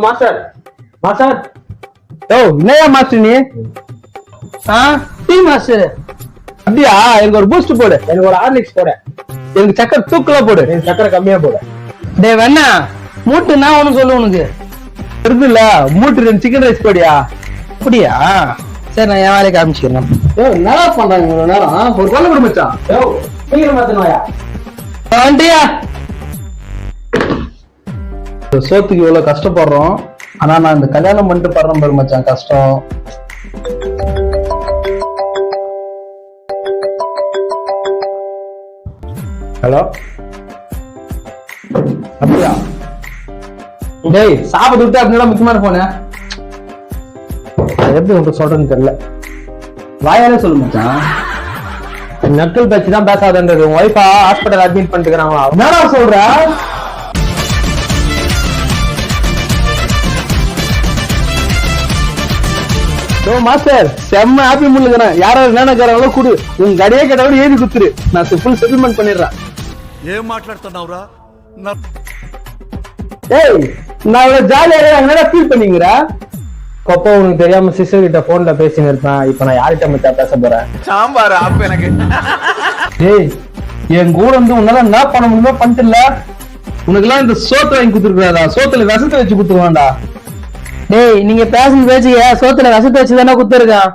Master master என்னையா master நீ? Tea master. அப்படியா? எனக்கு ஒரு பூஸ்ட் போடு. எனக்கு ஒரு ஹார்லிக்ஸ் போட. எனக்கு சக்கரை தூக்கல போடு. எனக்கு சக்கரை கம்மியா போட. டே வேணா மூட்டு நான் ஒண்ணு சொல்லு உனக்கு. இருக்குல்ல மூட்டு 2 சிக்கன் ரைஸ் போடியா. அப்படியா? சரி நான் என் வேலைக்கு ஆரம்பிச்சுக்கிறேன். நல்லா பண்றாங்க இவ்வளவு நேரம். ஒரு கொல்ல போடு மச்சான். சீக்கிரம் மாத்தணும்யா. வண்டியா சோத்துக்கு இவ்வளவு கஷ்டப்படுறோம். ஆனா நான் இந்த கல்யாணம் பண்ணிட்டு படுறேன் பாரு மச்சான் கஷ்டம். ஹலோ அப்படியா? டேய் சாப்பிட்டு விட்டு அப்படின்னா முக்கியமான போன எப்படி உங்களுக்கு சொல்றேன்னு தெரியல. வாயாலே சொல்லு மச்சான். நக்கல் பேச்சு தான் பேசாதன்றது. உன் ஒய்ஃபா ஹாஸ்பிட்டல் அட்மிட் பண்ணிட்டுக்கிறாங்களா? என்னடா சொல்ற? மாஸ்டர் செம்ம ஹாப்பி முள்ளுக்கிறேன். யாராவது என்னென்ன கூடு உங்க கடையே கேட்டவங்க எழுதி குத்துரு. நான் ஃபுல் செட்டில்மெண்ட் பண்ணிடுறேன். ఏం మాట్లాడుతున్నావురా? ஏய் நான் இவ்வளவு ஜாலியாக என்னடா ஃபீல் பண்ணீங்கிற? அப்போ உனக்கு தெரியாம சிஸ்டர் கிட்ட போன்ல பேசின்னு இருப்பேன். இப்ப நான் யார்கிட்ட மச்சா பேச போறேன்? సాంబార్ ఆపు எனக்கு. ஏய் என் கூட வந்து உன்னால என்ன பண்ண முடியுமோ பண்ணிட்டுல. உனக்கு எல்லாம் இந்த சோத்து வாங்கி குத்துருக்காதா? சோத்துல விஷத்தை வச்சு குத்துருவான்டா. டேய் நீங்க பேசுன பேச்சுக்க சோத்துல விஷத்தை வச்சுதானே குத்துருக்கான்.